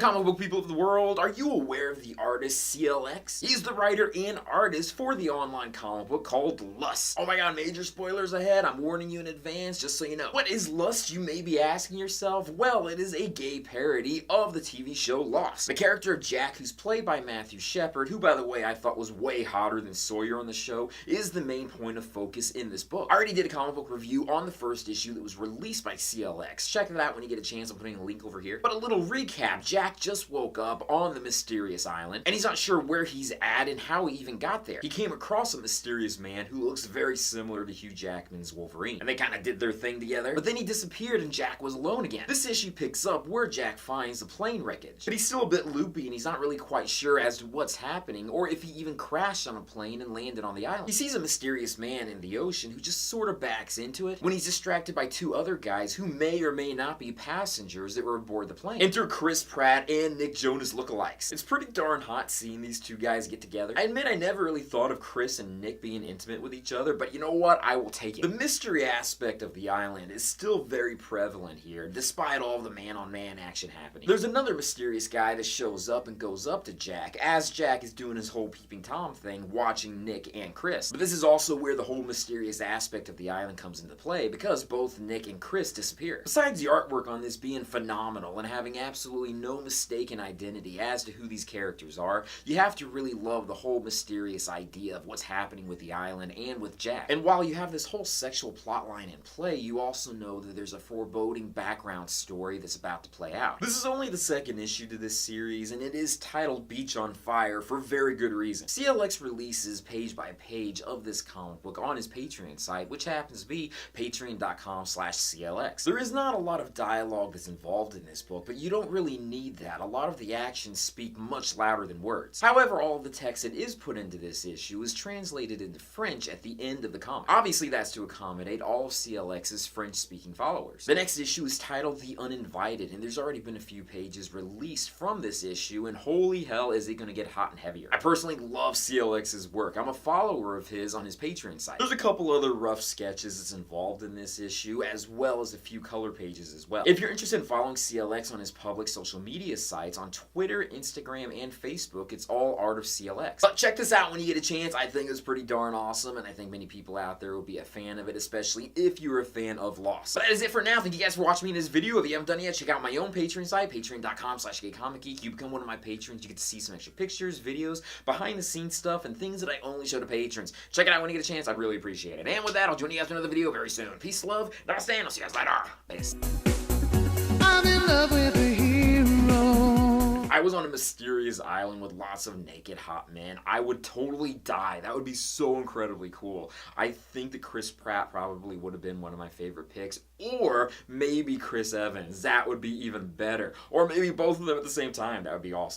comic book people of the world, are you aware of the artist CLX? He's the writer and artist for the online comic book called Lust. Oh my god, major spoilers ahead, I'm warning you in advance just so you know. What is Lust, you may be asking yourself? Well, it is a gay parody of the TV show Lost. The character of Jack, who's played by Shepard, who by the way I thought was way hotter than Sawyer on the show, is the main point of focus in this book. I already did a comic book review on the first issue that was released by CLX. Check it out when you get a chance, I'm putting a link over here. But a little recap, Jack just woke up on the mysterious island, and he's not sure where he's at and how he even got there. He came across a mysterious man who looks very similar to Hugh Jackman's Wolverine, and they kind of did their thing together, but then he disappeared and Jack was alone again. This issue picks up where Jack finds the plane wreckage, but he's still a bit loopy and he's not really quite sure as to what's happening or if he even crashed on a plane and landed on the island. He sees a mysterious man in the ocean who just sort of backs into it when he's distracted by two other guys who may or may not be passengers that were aboard the plane. Enter Chris Pratt and Nick Jonas lookalikes. It's pretty darn hot seeing these two guys get together. I admit I never really thought of Chris and Nick being intimate with each other, but you know what? I will take it. The mystery aspect of the island is still very prevalent here, despite all the man-on-man action happening. There's another mysterious guy that shows up and goes up to Jack as Jack is doing his whole peeping Tom thing, watching Nick and Chris. But this is also where the whole mysterious aspect of the island comes into play, because both Nick and Chris disappear. Besides the artwork on this being phenomenal and having absolutely no mistaken identity as to who these characters are, you have to really love the whole mysterious idea of what's happening with the island and with Jack. And while you have this whole sexual plotline in play, you also know that there's a foreboding background story that's about to play out. This is only the second issue to this series, and it is titled Beach on Fire for very good reason. CLX releases page by page of this comic book on his Patreon site, which happens to be patreon.com/CLX. There is not a lot of dialogue that's involved in this book, but you don't really need that. A lot of the actions speak much louder than words. However, all of the text that is put into this issue is translated into French at the end of the comic. Obviously, that's to accommodate all of CLX's French-speaking followers. The next issue is titled The Uninvited, and there's already been a few pages released from this issue, and holy hell is it going to get hot and heavier. I personally love CLX's work. I'm a follower of his on his Patreon site. There's a couple other rough sketches that's involved in this issue, as well as a few color pages as well. If you're interested in following CLX on his public social media sites, on Twitter, Instagram, and Facebook, it's all Art of CLX. But check this out when you get a chance. I think it's pretty darn awesome, and I think many people out there will be a fan of it, especially if you're a fan of Lost. But that is it for now. Thank you guys for watching me in this video. If you haven't done it yet, check out my own Patreon site, patreon.com/gaycomicgeek. You become one of my patrons, you get to see some extra pictures, videos, behind the scenes stuff, and things that I only show to patrons. Check it out when you get a chance. I'd really appreciate it. And with that, I'll join you guys in another video very soon. Peace, love, namaste, and I'll see you guys later. Peace. I'm in love with a hero. I was on a mysterious island with lots of naked hot men. I would totally die. That would be so incredibly cool. I think that Chris Pratt probably would have been one of my favorite picks, or maybe Chris Evans. That would be even better. Or maybe both of them at the same time. That would be awesome.